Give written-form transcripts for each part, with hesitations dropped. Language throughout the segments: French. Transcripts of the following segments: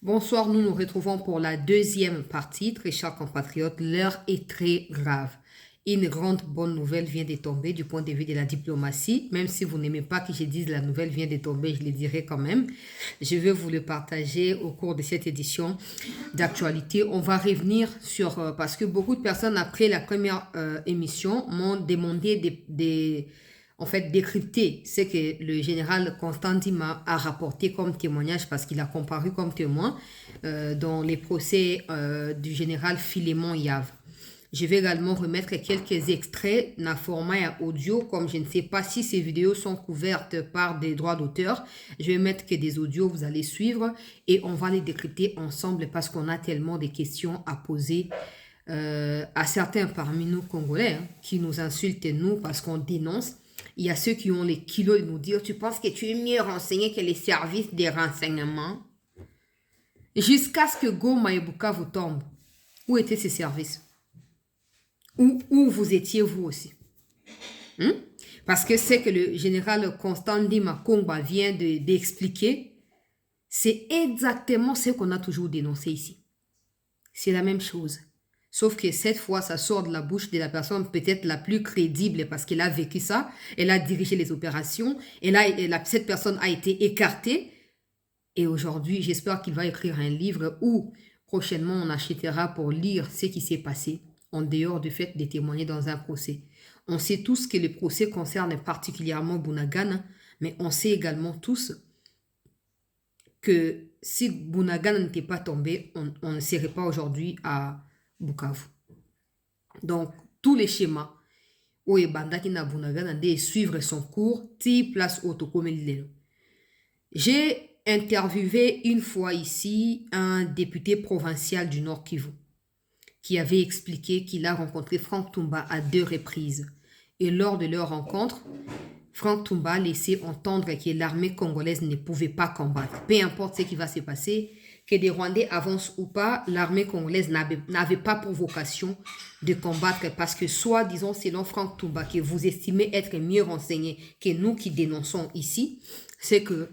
Bonsoir, nous nous retrouvons pour la deuxième partie. Très chers compatriotes, l'heure est très grave. Une grande bonne nouvelle vient de tomber du point de vue de la diplomatie. Même si vous n'aimez pas que je dise la nouvelle vient de tomber, je le dirai quand même. Je vais vous le partager au cours de cette édition d'actualité. On va revenir sur... parce que beaucoup de personnes, après la première émission, m'ont demandé en fait, décrypter ce que le général Constantin a rapporté comme témoignage parce qu'il a comparu comme témoin dans les procès du général Philémon Yave. Je vais également remettre quelques extraits dans format audio, comme je ne sais pas si ces vidéos sont couvertes par des droits d'auteur. Je vais mettre que des audios, vous allez suivre et on va les décrypter ensemble parce qu'on a tellement de questions à poser à certains parmi nous Congolais qui nous insultent nous parce qu'on dénonce. Il y a ceux qui ont les kilos de nous dire « Tu penses que tu es mieux renseigné que les services des renseignements ?» Jusqu'à ce que Goma et Bukavu tombent. Où étaient ces services? Où vous étiez vous aussi? Parce que c'est que le général Constant Ndima Kongba vient d'expliquer, c'est exactement ce qu'on a toujours dénoncé ici. C'est la même chose. Sauf que cette fois, ça sort de la bouche de la personne peut-être la plus crédible parce qu'elle a vécu ça, elle a dirigé les opérations, et là, cette personne a été écartée. Et aujourd'hui, j'espère qu'il va écrire un livre où prochainement on achètera pour lire ce qui s'est passé, en dehors du fait de témoigner dans un procès. On sait tous que le procès concerne particulièrement Bunagana, mais on sait également tous que si Bunagana n'était pas tombé, on ne serait pas aujourd'hui à Bukavu. Donc, tous les schémas où Bandaki na Bunagana de suivre son cours, ti place autocomelilelo. J'ai interviewé une fois ici un député provincial du Nord Kivu qui avait expliqué qu'il a rencontré Franck Toumba à 2 reprises. Et lors de leur rencontre, Franck Toumba a laissé entendre que l'armée congolaise ne pouvait pas combattre. Peu importe ce qui va se passer, que des Rwandais avancent ou pas, l'armée congolaise n'avait pas pour vocation de combattre parce que soit, disons, selon Franck Toumba, que vous estimez être mieux renseigné que nous qui dénonçons ici, c'est que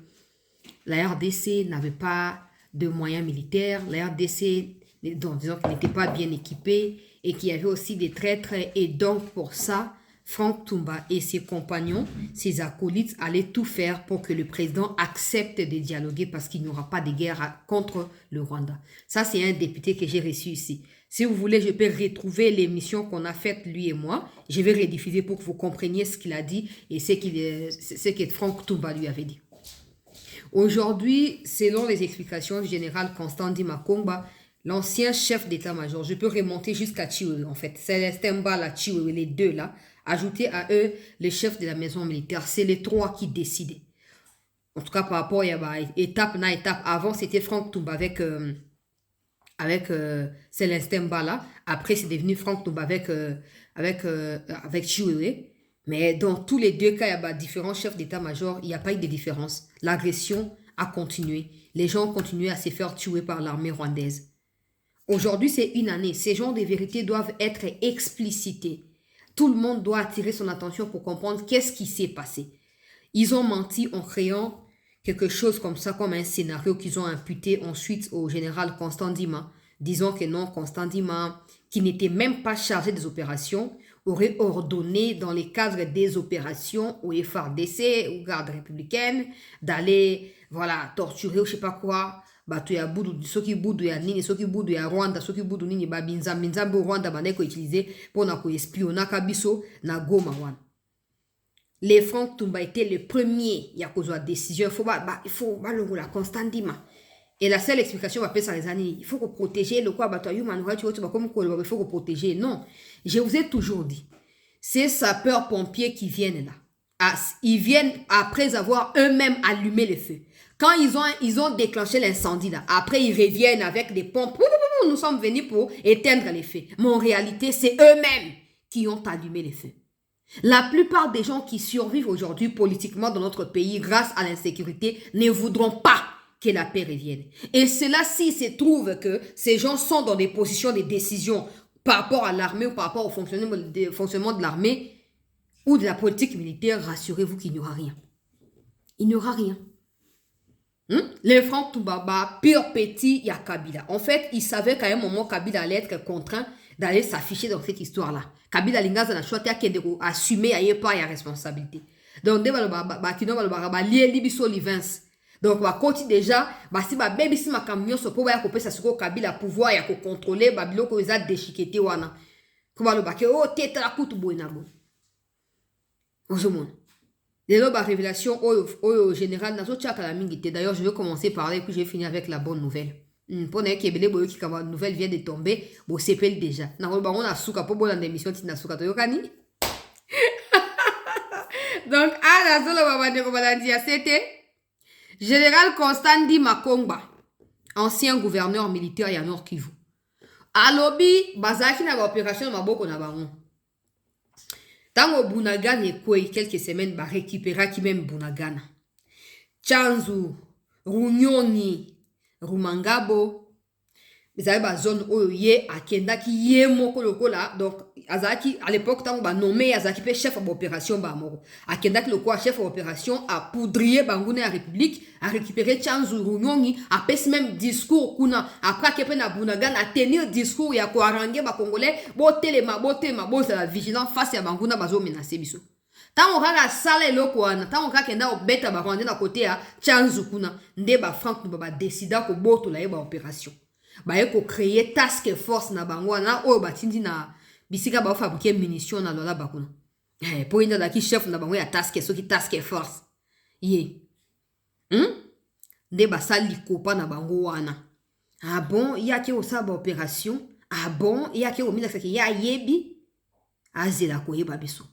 la RDC n'avait pas de moyens militaires, la RDC, disons qu'elle n'était pas bien équipée et qu'il y avait aussi des traîtres. Et donc, pour ça, Franck Toumba et ses compagnons, ses acolytes, allaient tout faire pour que le président accepte de dialoguer parce qu'il n'y aura pas de guerre contre le Rwanda. Ça, c'est un député que j'ai reçu ici. Si vous voulez, je peux retrouver l'émission qu'on a faite, lui et moi. Je vais rediffuser pour que vous compreniez ce qu'il a dit et ce que Franck Toumba lui avait dit. Aujourd'hui, selon les explications du général Constant Ndima Kongba, l'ancien chef d'état-major, je peux remonter jusqu'à Chiwewe en fait, Célestin Mbala, Chiwewe, les deux là, ajouter à eux le chef de la maison militaire, c'est les 3 qui décidaient. En tout cas, par rapport à étape na étape, avant c'était Franck Toumba avec Célestin Mbala, après c'est devenu Franck Toumba avec Chiwewe. Mais dans tous les 2 cas, il y a différents chefs d'état-major, il n'y a pas eu de différence. L'agression a continué. Les gens ont continué à se faire tuer par l'armée rwandaise. Aujourd'hui, c'est une année. Ces genres de vérités doivent être explicités. Tout le monde doit attirer son attention pour comprendre qu'est-ce qui s'est passé. Ils ont menti en créant quelque chose comme ça, comme un scénario qu'ils ont imputé ensuite au général Constant Ndima, disant que non, Constant Ndima, qui n'était même pas chargé des opérations, aurait ordonné dans les cadres des opérations au FARDC, aux gardes républicaines, d'aller, voilà, torturer ou je sais pas quoi, bato ya budu, soki budu ya nini, soki budu ya Rwanda, soki budu nini, ba binzambi Rwanda bandeko utiliser pour na ko espiona kabiso na Goma wana. Les Franck Toumba étaient les premiers, il y a cause de décision, il faut la Constant Ndima. Et la seule explication, va ça les années, il faut protéger le quoi, il faut protéger. Non, je vous ai toujours dit, ces sapeurs-pompiers qui viennent là, ils viennent après avoir eux-mêmes allumé le feu. Quand ils ont déclenché l'incendie là, après ils reviennent avec des pompes. Nous sommes venus pour éteindre les feux. Mais en réalité, c'est eux-mêmes qui ont allumé les feux. La plupart des gens qui survivent aujourd'hui politiquement dans notre pays grâce à l'insécurité ne voudront pas que la paix revienne. Et cela, s'il se trouve que ces gens sont dans des positions de décision par rapport à l'armée ou par rapport au fonctionnement de l'armée ou de la politique militaire, rassurez-vous qu'il n'y aura rien. Il n'y aura rien. Les Franck Toubaba, pire petit, il y a Kabila. En fait, il savait qu'à un moment, Kabila allait être contraint d'aller s'afficher dans cette histoire-là. Kabila Lingaza n'a choisi de assumer à pas la responsabilité. Donc, dès donc, bah, quand déjà, bah, si bah, baby si ma camion se peut ya couper ça sur Kabila pouvoir ya contrôler bah bilo ko za déchiqueté wana. Comment le baké oh tête la coutu boina bon. Ozomon. Les lobes révélation au général nazo tchaka la mingité. D'ailleurs, je vais commencer par là et puis je vais finir avec la bonne nouvelle. Pour ne qui boyo qui comme nouvelle vient de tomber, bon s'épelle déjà. Na ba on a souka pour bonne émission tina souka to yokani. Donc à la zone ba ne ko balandia c'était Général Constandi Makongba, ancien gouverneur militaire ya Nord Kivu. Alobi, bazaki na opération maboko na bango. Tango Bunagana ekwe quelques semaines ba récupéra qui même Bunagana. Chanzu, Runyoni, Rumangabo, bizarre ba zone oyo ye akenda ki ye moko lokola donc azaki à l'époque tango ba nommé azaki pe chef d'opération ba moko akenda ki lokola chef d'opération a poudrier banguna ya république a récupérer Chanzu Runyoni a pes même discours kuna après que pe na Bunagana a tenir discours ya ko arranger ba congolais bo telema bo la vigilance face ya banguna bazo menacer biso. Tango kaka sala eloko wana tango kaka kenda obeta ba rwanda na côté ya Chanzu kuna nde ba Franck ba décida ko boto la ba opération. Ba ko créer task force na bango na oyo batindi na bisika ba fabriquer munitions na lola bakuna. Pour ina daki chef na bango ya task force. Ye. Nde ba sali kopa na bango wana. Ah bon, ya ke osaba opération. Ah bon, ya ke omina saki ya yebi. Azela ko yeba biso.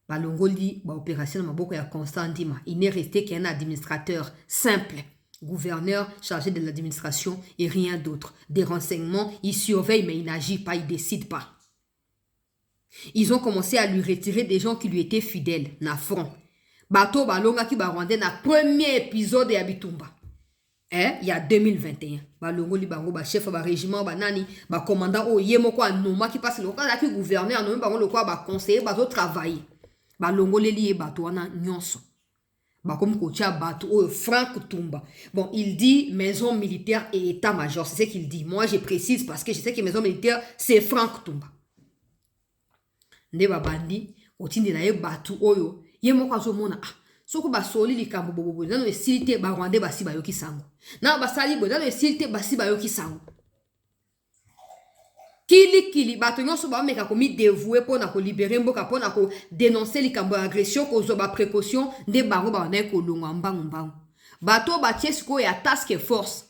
Ba longoli ba opération na maboko ya Constant Ndima. Il n'est resté qu'un administrateur simple. Gouverneur chargé de l'administration et rien d'autre. Des renseignements, il surveille mais il n'agit pas, il décide pas. Ils ont commencé à lui retirer des gens qui lui étaient fidèles, na front. Bato balonga ki barwande na premier épisode ya Bitumba. Il y a 2021. Balongo li bango ba chef ba régiment ba nani, ba commandant o yemo ko anoma ki passe le cas ki gouverneur no bango le quoi ba conseiller ba zo travailler. Balongo le li bato wana nyonso. Comme Franck Toumba. Bon, il dit maison militaire et état-major. C'est ce qu'il dit. Moi, je précise parce que je sais que maison militaire, c'est Franck Toumba. Ndeba bandi, otindi na ye batu oyo. Ye moko azomona ah. Soko ba soli likambo bobo. Nano esilite ba rwande basi bayoki sango. Na basali bo nano esilite basi bayoki sango. Kili bato nyonso ba meka komi dévoué pour na ko libérer mboka pour na ko dénoncer likambo agression ko zo ba précaution nde bango ba na ko longa mbangu. Bato ba tiesko ya task force.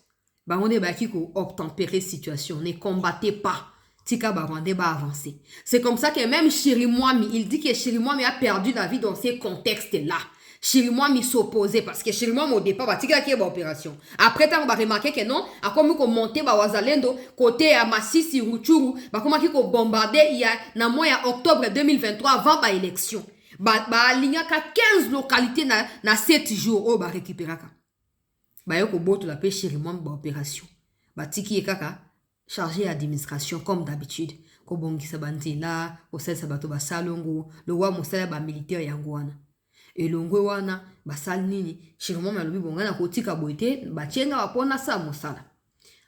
Bango ne ba ki ko obtempérer situation, ne combattez pas. Tika ba rwande ba avancer. C'est comme ça que même Chirimwami, il dit que Chirimwami a perdu la vie dans ces contextes-là. Chirimwami s'opposait parce que Chirimwami au départ va tirer qui est opération. Après tant on va remarquer que non, a comme qu'on monter ba wazalendo côté à Masisi Ruchuru, ba comment qui ko bombardé il y a na mois ya octobre 2023 avant ba élection. Ba ligne ka 15 localités na 7 jours au ba récupérer ka. Ba yo ko boto la pe Chirimwami ba opération. Ba tiki e kaka chargé administration comme d'habitude. Ko bongisa bandila, ko sesa bato ba salongo, le roi mosala ba militaire yangoana. Et longwe wana basal nini Chirimwami alobi bongana kotika boite batienga bapona sa mosala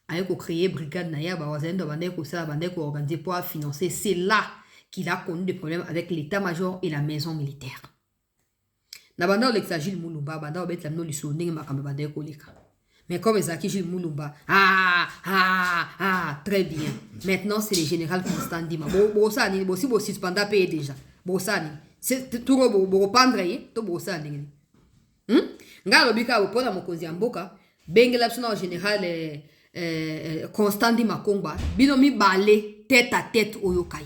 aye ko créer brigade na ya ba wazendo bande ko sala bande ko organiser pour financer. C'est là qu'il a connu des problèmes avec l'état-major et la maison militaire. Na banda Alexa Gilles Mulumba banda obet la no liso ndenge makambe bande ko leka. Mais comme Ezaki Gilles Mulumba très bien. Maintenant c'est le général Constant Ndima. Bo ça ni bo si bo suspenda payer déjà. Bo ça ni c'est tout bo reprendre to bo ça ndenge. Nga lobika bo pona mokonzi mboka bengela sona général Constant Ndima Kongba bino mi balé tête à tête oyokai.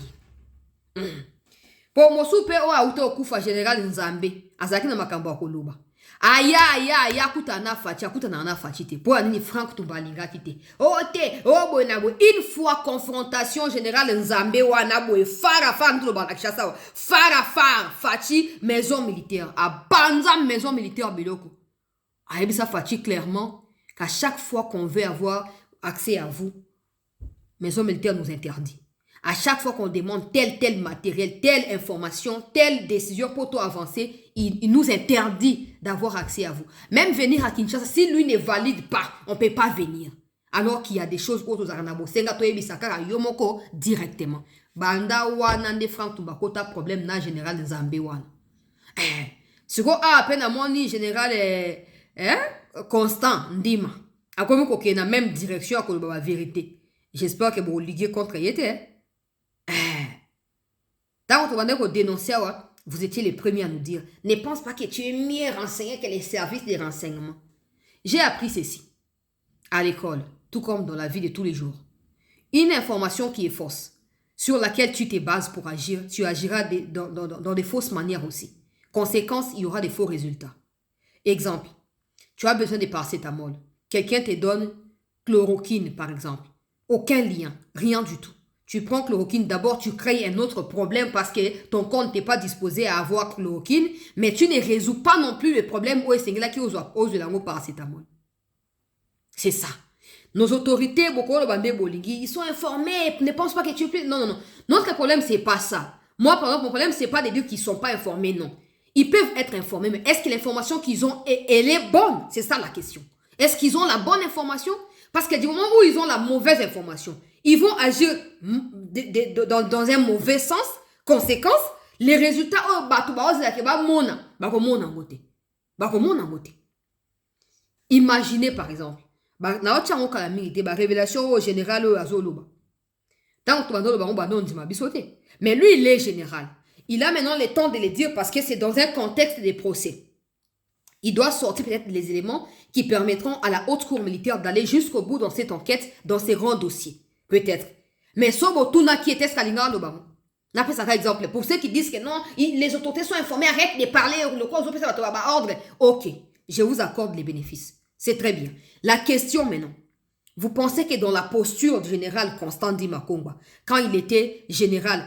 Pour mo soupe o auto kufa général Nzambe azaki na makambo akoloba. Aya kutana na fachi te. Pour anini Franck Toumba linga kite. Une fois confrontation générale Nzambe wana boy fara ntulo bana kishasa fara fachi maison militaire a banza maison militaire biloko. Ayebisa fachi clairement qu'à chaque fois qu'on veut avoir accès à vous, maison militaire nous interdit. À chaque fois qu'on demande tel matériel, telle information, telle décision pour toi avancer, il nous interdit d'avoir accès à vous. Même venir à Kinshasa, si lui ne valide pas, on ne peut pas venir. Alors qu'il y a des choses autres directement. Banda wana nde Franck Tubakota problème na général Nzambe wana. Si vous avez un général Constant Ndima, a comme qu'on a même direction à la vérité. J'espère que vous liguez contre Yete. Tant que vous dénoncez, vous étiez les premiers à nous dire, ne pense pas que tu es mieux renseigné que les services de renseignement. J'ai appris ceci à l'école, tout comme dans la vie de tous les jours. Une information qui est fausse, sur laquelle tu te bases pour agir, tu agiras dans des fausses manières aussi. Conséquence, il y aura des faux résultats. Exemple, tu as besoin de paracétamol. Quelqu'un te donne chloroquine, par exemple. Aucun lien, rien du tout. Tu prends chloroquine, d'abord tu crées un autre problème parce que ton corps n'est pas disposé à avoir chloroquine, mais tu ne résous pas non plus le problème où c'est là qui ose le paracétamol. C'est ça. Nos autorités, ils sont informés, ne pensent pas que tu peux... Non. Notre problème, c'est pas ça. Moi, par exemple, mon problème, c'est pas de dire qu'ils sont pas informés, non. Ils peuvent être informés, mais est-ce que l'information qu'ils ont, elle est bonne? C'est ça la question. Est-ce qu'ils ont la bonne information? Parce que du moment où ils ont la mauvaise information, ils vont agir dans un mauvais sens. Conséquence, les résultats, imaginez par exemple, révélation générale mais lui, il est général. Il a maintenant le temps de le dire parce que c'est dans un contexte de procès. Il doit sortir peut-être les éléments qui permettront à la haute cour militaire d'aller jusqu'au bout dans cette enquête, dans ces grands dossiers. Peut-être. Mais Sobotuna qui était Skalinga Lobamo. On appelle ça par exemple. Pour ceux qui disent que non, les autorités sont informées, arrête de parler, le quoi, ordre. Ok, je vous accorde les bénéfices. C'est très bien. La question maintenant. Vous pensez que dans la posture du général Constant Ndima Kongwa, quand il était général,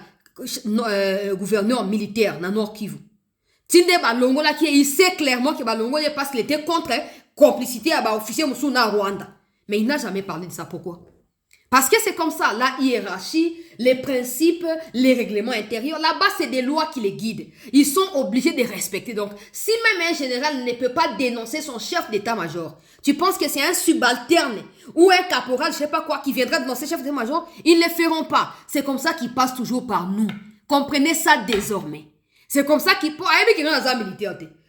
gouverneur militaire dans Nord Kivu, Tinde Balongo là il sait clairement que Balongo est parce qu'il était contre complicité à officier Moussuna Rwanda. Mais il n'a jamais parlé de ça. Pourquoi? Parce que c'est comme ça, la hiérarchie, les principes, les règlements intérieurs, là-bas, c'est des lois qui les guident. Ils sont obligés de respecter. Donc, si même un général ne peut pas dénoncer son chef d'état-major, tu penses que c'est un subalterne ou un caporal, je ne sais pas quoi, qui viendra dénoncer le chef d'état-major, ils ne le feront pas. C'est comme ça qu'ils passent toujours par nous. Comprenez ça désormais. C'est comme ça qu'ils...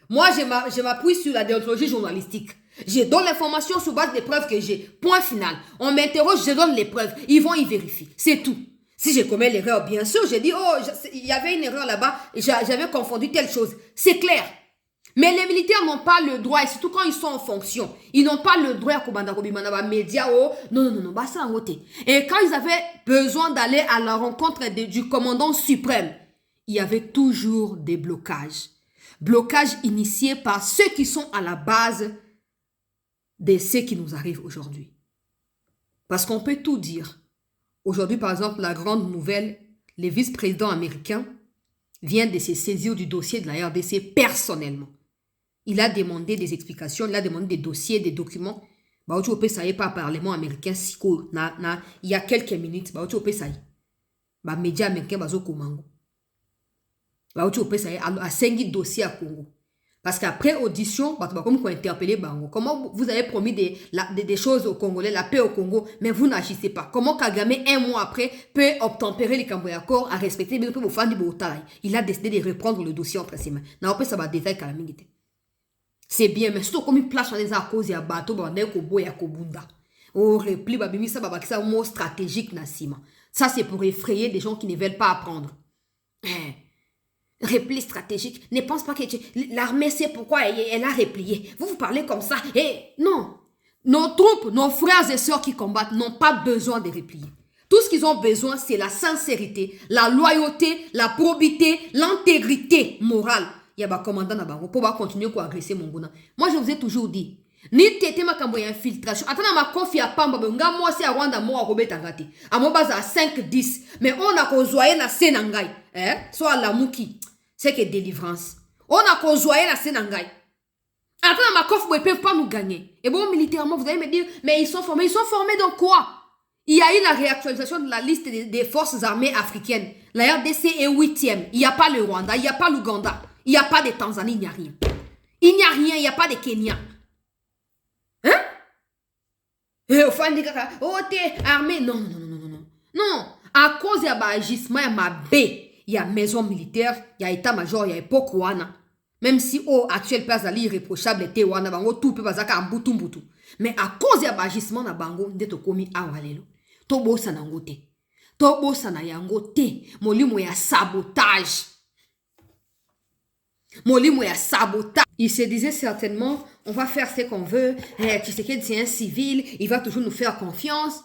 Moi, je m'appuie sur la déontologie journalistique. Je donne l'information sur base des preuves que j'ai. Point final. On m'interroge, je donne les preuves. Ils vont y vérifier. C'est tout. Si je commets l'erreur, bien sûr, je dis, oh, il y avait une erreur là-bas, j'avais confondu telle chose. C'est clair. Mais les militaires n'ont pas le droit, et surtout quand ils sont en fonction, ils n'ont pas le droit à média, non, bah ça en côté. Et quand ils avaient besoin d'aller à la rencontre du commandant suprême, il y avait toujours des blocages. Blocages initiés par ceux qui sont à la base de ce qui nous arrive aujourd'hui. Parce qu'on peut tout dire. Aujourd'hui, par exemple, la grande nouvelle, le vice-président américain vient de se saisir du dossier de la RDC personnellement. Il a demandé des explications, il a demandé des dossiers, des documents. Ça y est pas Parlement américain, il y a quelques minutes, ça y est. Média américain, Komango. Ça y est, à 5 dossiers à Congo. Parce qu'après audition, comme vous interpellez Bango, comment vous avez promis des choses aux Congolais, la paix au Congo, mais vous n'agissez pas. Comment Kagame, un mois après, peut obtempérer les Camboyakors à respecter vos fans de Boutaï. Il a décidé de reprendre le dossier entre ses mains. Ça va détailler Kalamingite. C'est bien, mais surtout comme il place sur les causes et à bateau, repli, ça va un mot stratégique, Nassima. Ça, c'est pour effrayer des gens qui ne veulent pas apprendre. Repli stratégique. Ne pense pas que l'armée sait pourquoi elle a replié. Vous parlez comme ça. Non. Nos troupes, nos frères et sœurs qui combattent n'ont pas besoin de replier. Tout ce qu'ils ont besoin, c'est la sincérité, la loyauté, la probité, l'intégrité morale. Il y a un commandant là-bas pour continuer à agresser mon gouvernement. Moi, je vous ai toujours dit, ni tété ma kambo infiltration. Attends, ma confi à Pamba, moi c'est à Rwanda, moi à Robert Tangati. À mon base à 5-10. Mais on a conjoint na Senangai. Soit la Mouki. C'est que délivrance. On a conjoint la Senangai. Attends, ma coffre, ils ne peuvent pas nous gagner. Et bon, militairement, vous allez me dire, mais ils sont formés. Ils sont formés dans quoi? Il y a eu la réactualisation de la liste des forces armées africaines. La RDC est 8e. Il n'y a pas le Rwanda, il n'y a pas l'Ouganda. Il n'y a pas de Tanzanie, il n'y a rien. Il n'y a rien, il n'y a pas de Kenya. Hein? Oh, t'es armé. Non, non, non, non, non, non. Non, à cause de l'agissement, il y a ma baie. Il y a maison militaire, il y a état-major, il y a époque wana. Même si au actuel place ali irréprochable était wana bango tout peut passer à mbutu mbutu. Mais à cause de l'agissement na bango ndeto komi awalelo. To bosa na ngote. To bosa na yango te. Molimo ya sabotage. Molimo ya sabotage. Il se disait certainement, on va faire ce qu'on veut. Tshisekedi c'est un civil, il va toujours nous faire confiance.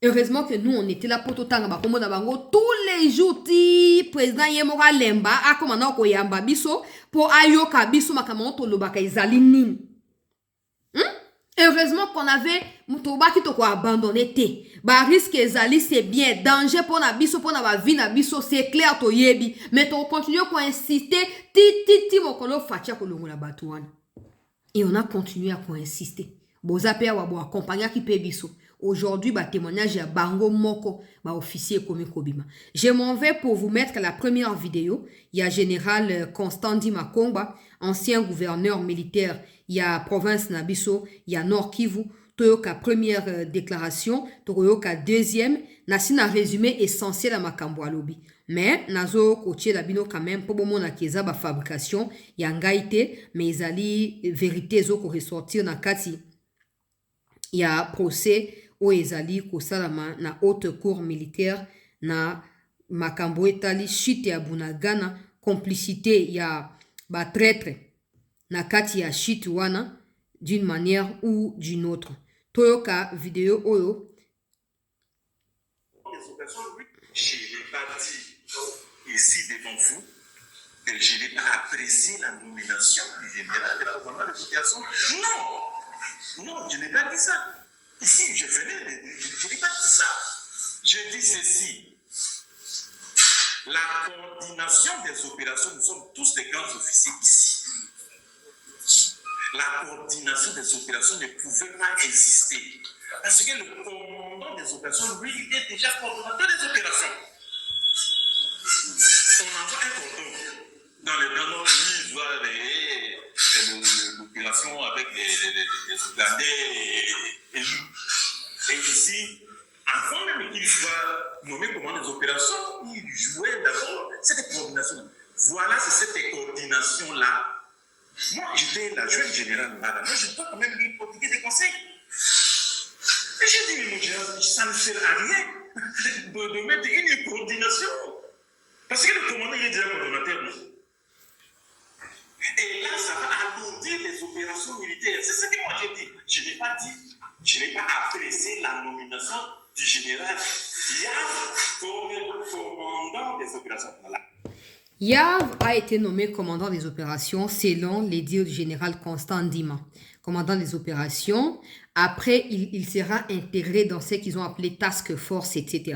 Heureusement que nous, on était là pour tout le temps. Tous les jours, le président Yemora Lemba a commandé au Yamba Biso pour Ayoka Biso Makamoto Lobaka Izalinin. Heureusement qu'on avait Mutoba qui t'a abandonné. Bah, risque Zali, c'est bien. Danger pour la biso, pour la vie, na biso, c'est clair, to yebi. Mais on continue à insister. Ti, mokolo fatia kolongo la batouane. Et on a continué à insister. Bozapé wa bo accompagner qui pe biso. Aujourd'hui, bah, témoignage à Bango Moko, bah, officier comme Kobima. Je m'en vais pour vous mettre la première vidéo. Il y a général Constant Makomba, ancien gouverneur militaire. Il y a province Nabiso, il y a Nord Kivu. Toyoka première déclaration, Toyoka deuxième. Nasina résumé essentiel à Makambo Alobi. Mais nazo coaché la bino quand même pour mon akeza ba fabrication, il y a ngaité, mais ils allaient vérité zo ko ressortir na kati. Il y a procès au ezali kosalama na haute cour militaire na makambo etali chute ya bunagana complicité ya ba traître na kati ya chute wana d'une manière ou d'une autre. Toyoka vidéo oyo. Je n'ai pas dit ici devant vous que je n'ai pas apprécié la nomination du général de la commandant de situation. Non, je n'ai pas dit ça. Ici, je n'ai pas dit ça. Je dis ceci. La coordination des opérations, nous sommes tous des grands officiers ici. La coordination des opérations ne pouvait pas exister. Parce que le commandant des opérations, lui, il est déjà coordonnateur des opérations. On envoie un cordon dans les plans lui, doit l'opération avec les Ougandais et nous. Et ici, avant même qu'il soit nommé commandant des opérations, il jouait d'abord cette coordination. Voilà, c'est cette coordination-là. Moi, j'étais l'adjoint général, madame. Moi, je dois quand même lui prodiguer des conseils. Et j'ai dit, mais mon général, ça ne sert à rien de mettre une coordination. Parce que le commandant, il est déjà coordonnateur. Et là, ça va alourdir les opérations militaires. C'est ce que moi j'ai dit. Je n'ai pas apprécié la nomination du général Yav comme commandant des opérations. Voilà. Yav a été nommé commandant des opérations selon les dires du général Constant Ndima, commandant des opérations. Après, il sera intégré dans ce qu'ils ont appelé Task Force, etc.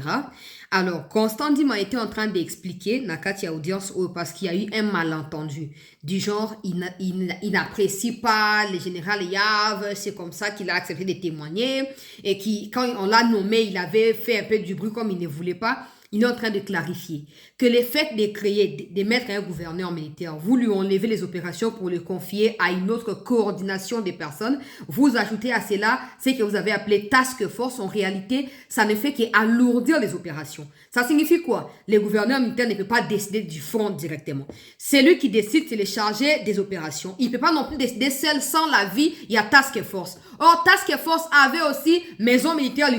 Alors, Constant Ndima était en train d'expliquer, Nakati audience, parce qu'il y a eu un malentendu. Du genre, il n'apprécie pas le général Yav, c'est comme ça qu'il a accepté de témoigner. Et quand on l'a nommé, il avait fait un peu du bruit comme il ne voulait pas. Il est en train de clarifier que le fait de créer, de mettre un gouverneur militaire, vous lui enlevez les opérations pour le confier à une autre coordination des personnes, vous ajoutez à cela ce que vous avez appelé task force. En réalité, ça ne fait qu'alourdir les opérations. Ça signifie quoi? Le gouverneur militaire ne peut pas décider du front directement. Celui qui décide, c'est le chargé des opérations. Il ne peut pas non plus décider seul sans l'avis, il y a task force. Or, task force avait aussi maison militaire,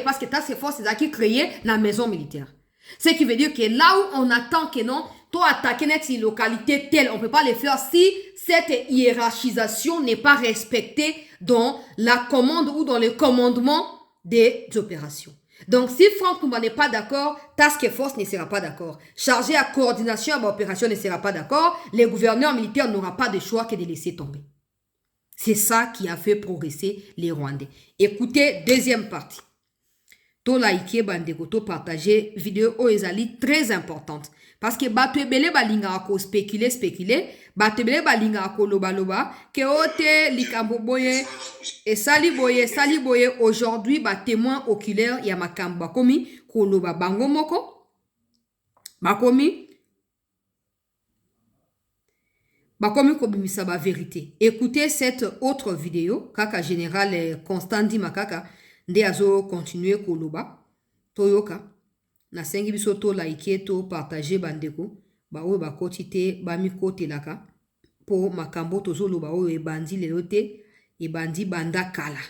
parce que task force, c'est ça qui créait la maison militaire. Ce qui veut dire que là où on attend que non, toi attaquer une localité telle, on ne peut pas le faire si cette hiérarchisation n'est pas respectée dans la commande ou dans le commandement des opérations. Donc, si Franck Toumba n'est pas d'accord, Task Force ne sera pas d'accord. Chargé à coordination à l'opération ne sera pas d'accord. Le gouverneur militaire n'aura pas de choix que de laisser tomber. C'est ça qui a fait progresser les Rwandais. Écoutez, deuxième partie. To like bandeko to partager vidéo ezali très importante parce que bato ebele balinga ko spéculer bato ebele balinga ko loba ke ote likambo boye et sali boye aujourd'hui ba témoin oculaire ya makambo bakomi ko loba bango moko bakomi bakomi kobimisa ba vérité. Écoutez cette autre vidéo kaka général Constant Ndima kaka nde azo continuer koloba toyoka na sengi biso to like to partager bandeko ba oyo bakoti te bami kotelaka po makambo tozoloba oyo ebandi lelo te ebandi banda kala.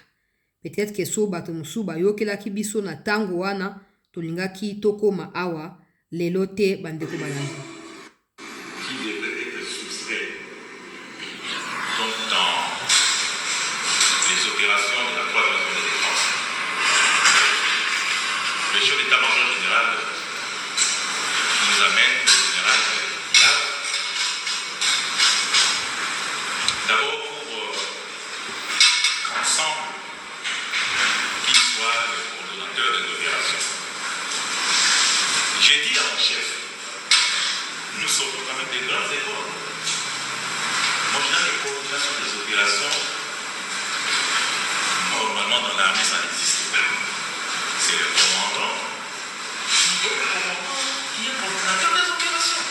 Peut-être que so bato mosusu bayokelaki biso na tango wana tolingaki tokoma awa lelo te bandeko balandi. Qui devrait être soustrait donc dans les opérations de la troisième zone de défense. Le chef d'état-major général nous amène le général Lav. D'abord pour qu'ensemble, qu'il soit le coordonnateur des opérations. J'ai dit à mon chef, nous sommes quand même des grands écoles. Moi, je dis la coordination des opérations, normalement dans l'armée, ça n'existe pas. C'est le commandant qui est coordinateur des opérations.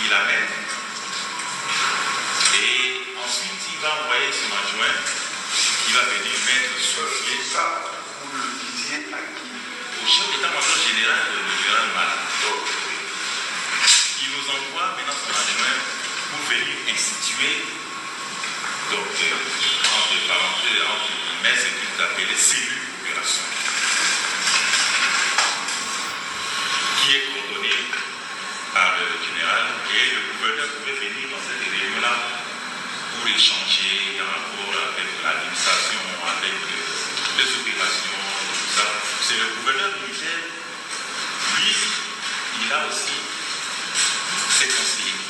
Il amène et ensuite il va envoyer son adjoint qui va venir mettre sur pied ça pour le disiez à qui? Au chef d'état-major général, le général Mal. Il nous envoie maintenant son adjoint pour venir instituer donc entre parenthèses, entre guillemets, ce qu'il appelait cellule d'opération, qui est coordonné par le général, et le gouverneur pouvait venir dans cette réunion-là pour échanger en rapport avec l'administration, avec les opérations, tout ça. C'est le gouverneur du Niger, lui, il a aussi ses conseillers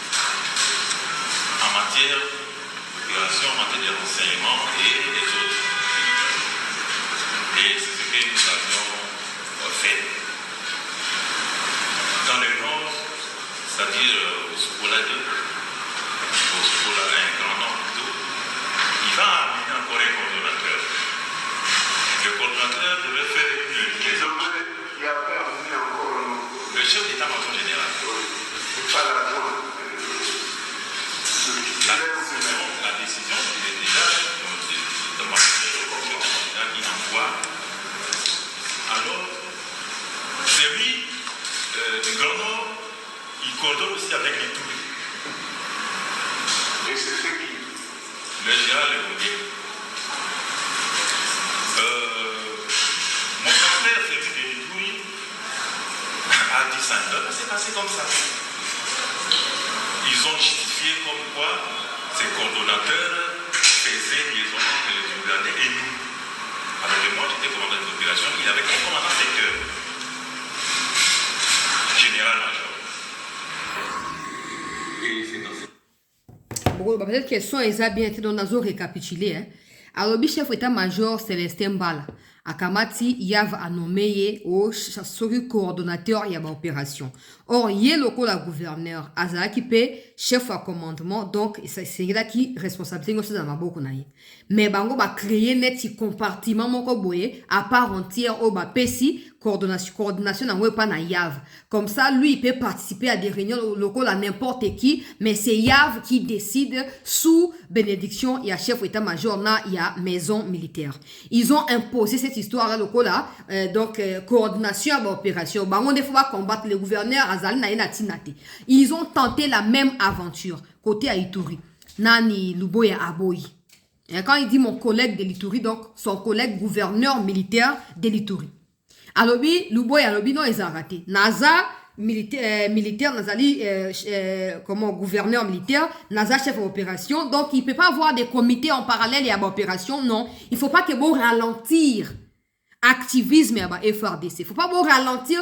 en matière d'opération, en matière de renseignement et des autres. Et c'est ce que nous avions fait. Dans le nord, c'est-à-dire au Soukola 2, au Soukola 1, grand nord plutôt, il va amener encore un coordonnateur. Le coordonnateur devait faire une liaison. Il a fait amener encore le chef d'état-major général. Pas l'adjoint. La décision, il est déjà dans ma il envoie. Alors, celui du Grand Nord, il coordonne aussi avec les Touris. Et c'est qui? Le général Lebondier. Mon frère, celui de l'Itourie, a dit ça ne doit pas se passer comme ça. Ils ont justifié comme quoi ces coordonnateurs faisaient liaison entre les Ougandais et nous. Alors que moi, j'étais commandant des opérations, il avait un commandant secteur, général-major. Et c'est dans ce... Bon, peut-être qu'elles sont bien été dans nos récapitulé. Alors, le chef d'état-major Célestin Mbala, Akamati Yav a nommé au coordonnateur Yaba opération. Or, il est le gouverneur, Azaki Pe, chef à commandement, donc c'est là qui responsabilité aussi dans ma boucle. Mais bango va créer net compartiment moko boye à part entière au ba pesi coordination en web na Yav. Comme ça, lui il peut participer à des réunions locales à n'importe qui, mais c'est Yav qui décide sous bénédiction et à chef état-major na il y a maison militaire. Ils ont imposé cette histoire là locale donc coordination à opération. Bango des fois combattre le gouverneur Azali na inatinate. Ils ont tenté la même aventure côté à Ituri. Nani Luboya Aboyi. Et quand il dit mon collègue de l'Ituri, donc son collègue gouverneur militaire de l'Ituri. Alobi, Luboya Alobi non ils ont raté. Naza militaire, Nazali comment gouverneur militaire, Naza chef d'opération. Donc il peut pas avoir des comités en parallèle et à l'opération, non. Il faut pas que bon ralentir activisme et FRDC. Il faut pas bon ralentir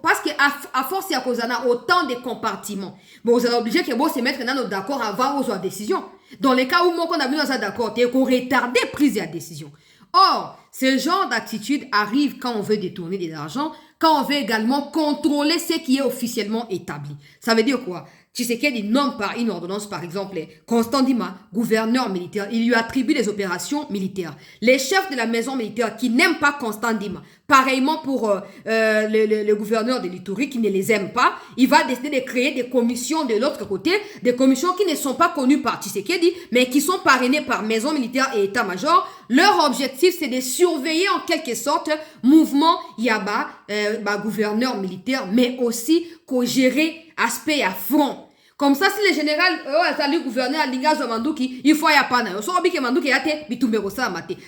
parce que à force il y a autant de compartiments. Bon, vous êtes obligé que bon se mettre d'accord avant vos décisions. Dans les cas où on a vu dans ça d'accord, il faut retarder prise de décision. Or, ce genre d'attitude arrive quand on veut détourner de l'argent, quand on veut également contrôler ce qui est officiellement établi. Ça veut dire quoi? Tshisekedi nomme par une ordonnance, par exemple, Constant Dima, gouverneur militaire. Il lui attribue des opérations militaires. Les chefs de la maison militaire qui n'aiment pas Constant Dima, pareillement pour le gouverneur de l'Ituri qui ne les aime pas, il va décider de créer des commissions de l'autre côté, des commissions qui ne sont pas connues par Tshisekedi, mais qui sont parrainées par maison militaire et état-major. Leur objectif, c'est de surveiller en quelque sorte mouvement Yaba, gouverneur militaire, mais aussi co-gérer aspect à front. Comme ça, si le général, le gouverneur il faut y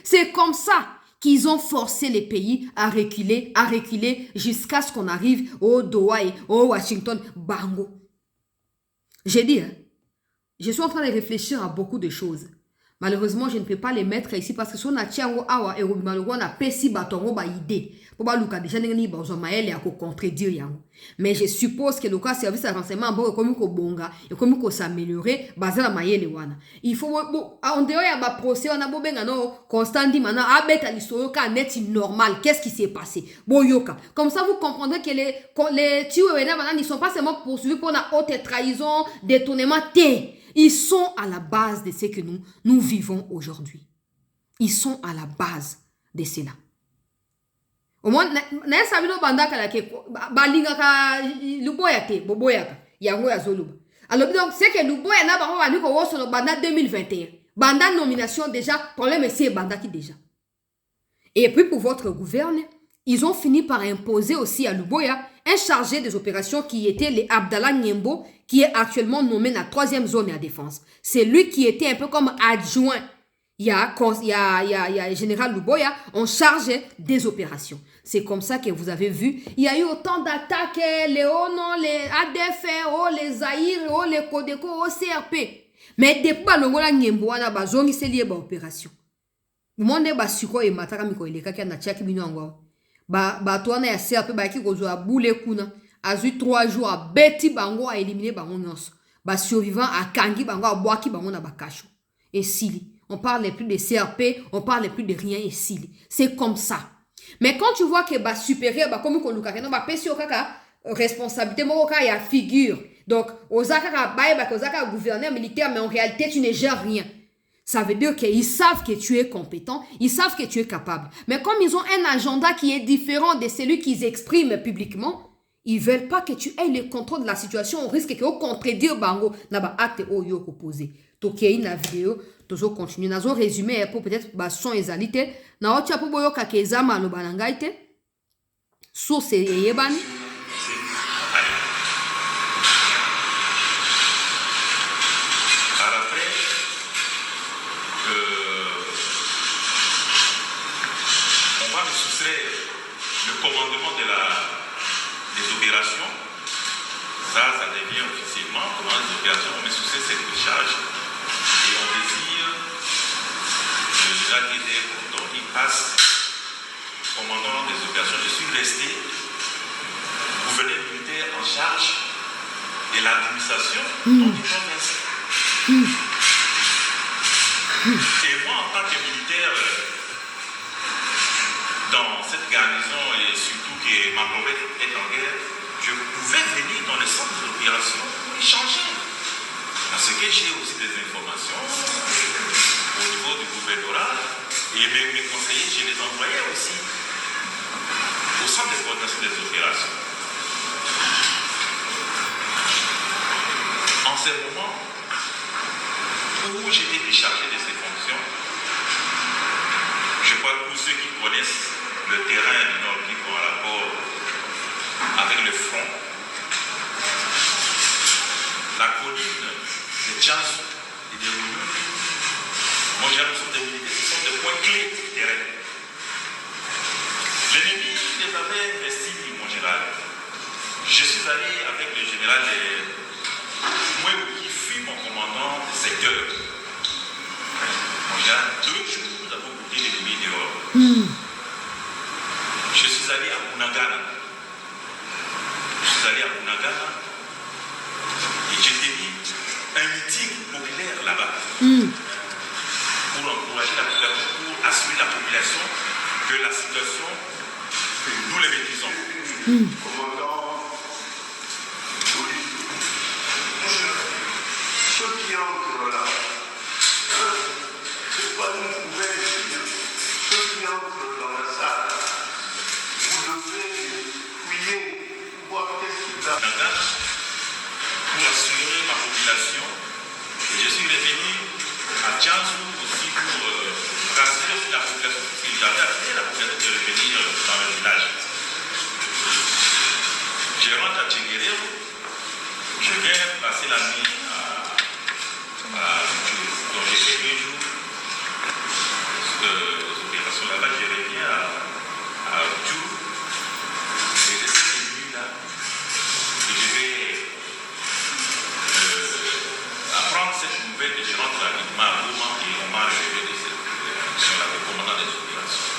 c'est comme ça qu'ils ont forcé les pays à reculer jusqu'à ce qu'on arrive au Doha et au Washington. Bango. J'ai dit, hein, je suis en train de réfléchir à beaucoup de choses. Malheureusement, je ne peux pas les mettre ici parce que si on a tiango awa et on a pesi batongo ba idée. Pour ba luka déjà n'engi ba zomaele à contredire yango. Mais je suppose que le cas service de renseignement bon comme ko bonga et comme ko s'améliorer basé la mayele wana. Il faut en dehors ya ba procès on a bo benga no Constant Dima na abeta l'histoire ka net normal. Qu'est-ce qui s'est passé? Boyoka. Comme ça vous comprendrez que les tueurs ne sont pas seulement poursuivis pour la haute trahison, détournement T. Ils sont à la base de ce que nous vivons aujourd'hui. Ils sont à la base de cela. Au moins, na sabino banda kala ke balinga ka luboya te boboya yango ya zoluba. Alors donc c'est que luboya na bango bandi ko woso no banda 2021. Banda nomination déjà, problème c'est banda qui déjà. Et puis pour votre gouverne, ils ont fini par imposer aussi à Luboya un chargé des opérations qui était le Abdallah Nyembo, qui est actuellement nommé la 3e zone à défense. C'est lui qui était un peu comme adjoint. Il y a le général Luboya en charge des opérations. C'est comme ça que vous avez vu. Il y a eu autant d'attaques, les ONU, les ADF, les Zaïre, les Codeco, les CRP. Mais depuis que Nyembo a bazongi c'est lié à l'opération. Le monde est suko et mataka miko ileka kia na chaki bino angwa. Toana ya CRP ki kozo a boule kuna. Azui 3 jours a beti bango a éliminé bango nyonso. Survivant a kangi bango a boaki bango na bakasho. Et sili. On parle plus de CRP, on parle plus de rien et sili. C'est comme ça. Mais quand tu vois que supérieur comme ko luka kena pesi okaka responsabilité moka ya figure. Donc ozaka ba ozaka gouverneur militaire mais en réalité tu ne gères rien. Ça veut dire qu'ils savent que tu es compétent, ils savent que tu es capable. Mais comme ils ont un agenda qui est différent de celui qu'ils expriment publiquement, ils ne veulent pas que tu aies le contrôle de la situation. On risque que au contredire bango naba acte oyo opposé. Donc il y a une vidéo, toujours continuer. Nazo résumé pour peut-être son exalité. Na otia pour boyo kakezama no balangaite. Source yebani. Ça devient officiellement comment les opérations, on met sous cette charge et on désire le général Guédé Kondo, il passe commandant des opérations. Je suis resté gouverneur militaire en charge de l'administration dans les provinces. Et moi, en tant que militaire, dans cette garnison et surtout que ma province est en guerre, je pouvais venir dans le centre d'opération pour échanger. Parce que j'ai aussi des informations au niveau du gouvernorat et même mes conseillers, je les envoyais aussi au centre de coordination des opérations. En ce moment où j'étais déchargé de ces fonctions, je crois que tous ceux qui connaissent le terrain du Nord qui ont rapport avec le front, la colline de Tchaz et de Roulou, moi j'ai l'impression des militaires, ce sont des points clés du terrain. L'ennemi les avait investis, mon général. Je suis allé avec le général Mouébou qui fut mon commandant de secteur. Mon général, 2 jours, nous avons goûté l'ennemi dehors. Je suis allé à Bunagana. Et j'ai tenu un meeting populaire là-bas pour encourager la population, pour assurer la population que la situation, nous les maîtrisons. Commandant, opérations là-bas, je reviens à Djour. Et de cette nuit-là, je vais apprendre cette nouvelle que je rentre rapidement à Goma et on m'a relevé de cette mission-là, le commandant des opérations.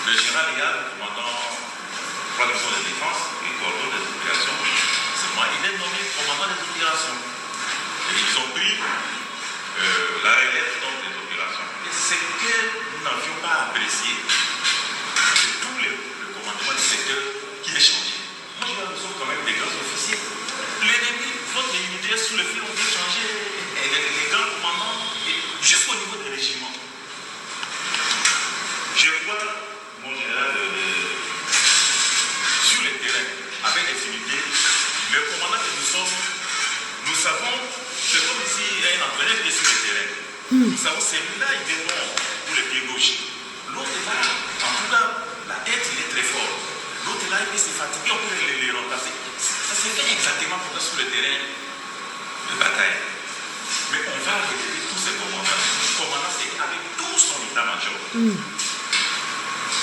Le général Yad, commandant de la défense et coordonnateur des opérations, c'est moi, il est nommé commandant des opérations. Et ils ont pris la relève donc, des opérations. Et ce que nous n'avions pas apprécié, c'est tout le commandement du secteur qui est changé. Moi, je nous sommes quand même des grands officiers. L'ennemi, votre unité sous le fil, on peut changer les grands commandants jusqu'au niveau des régiments. Je vois mon général sur le terrain avec des unités. Le commandant que nous sommes, nous savons, c'est comme ici, il y a un entraîneur qui est sur le terrain. Nous savons, celui-là, il est bon pour le pied gauche. L'autre là, en tout cas, la tête, il est très fort. L'autre là, il peut se fatiguer, on peut les remplacer. Ça se fait exactement pour ça sur le terrain de bataille. Mais on va relever tous ces commandants. Le commandant, c'est avec tout son état-major.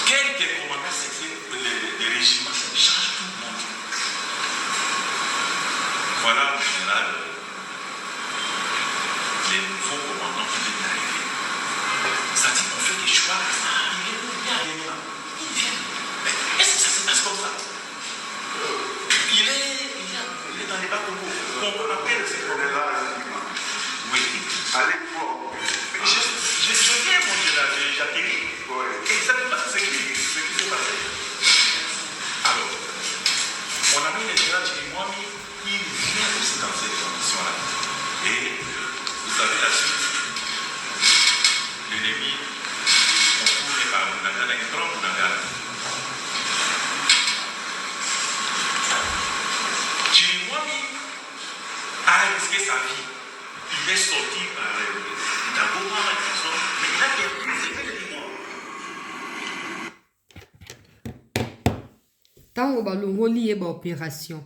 Quelques commandants, c'est les régiments, ça change tout le monde. Voilà, en général, les nouveaux commandants qui viennent d'arriver. Ça dit qu'on fait des choix. Il est bien là. Il vient. Mais est-ce que ça se passe comme ça? Il est dans les bas-Congo. On appelle ces problèmes-là. Oui. Allez, pour. Je viens, mon Dieu, là, j'atterris. Exactement ce qui s'est passé. Alors, on a mis les généraux du Mwami, il vient aussi dans cette condition-là. Et vous savez la suite. L'ennemi, on court par Bounagana, il prend Bounagana. Chirimwami a risqué sa vie. Il est sorti par Goma, mais il a perdu ses effets de vivant. Tango balongoli ba opération.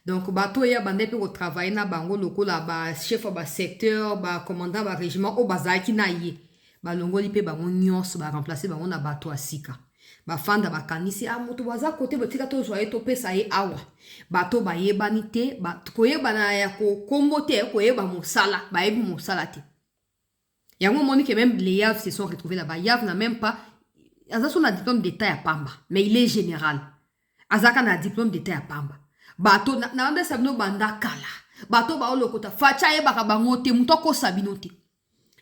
Donc bato ya bande pe ko travailler na bango lokola ba chef ba secteur, ba commandant ba régiment o bazaki na ye. Balongoli pe bango nyonso ba remplacer bango na bato asika. Ba fanda ba kanisi a moto baza côté botika to joye to pesa ye awa. Bato ba yebani te, ba koyeba na ya ko kombo te koyeba mosala, ba yebi mosala te. Yango moni que même les Yav se sont retrouvés là-bas. Yav n'a même pas Azaso a diplôme d'état à Pamba, mais il est général. Azaka na diplôme d'état à Pamba. Bato na ande sabino banda kala. Bato ba olokota facha ye baka bangote mutoko sabinote.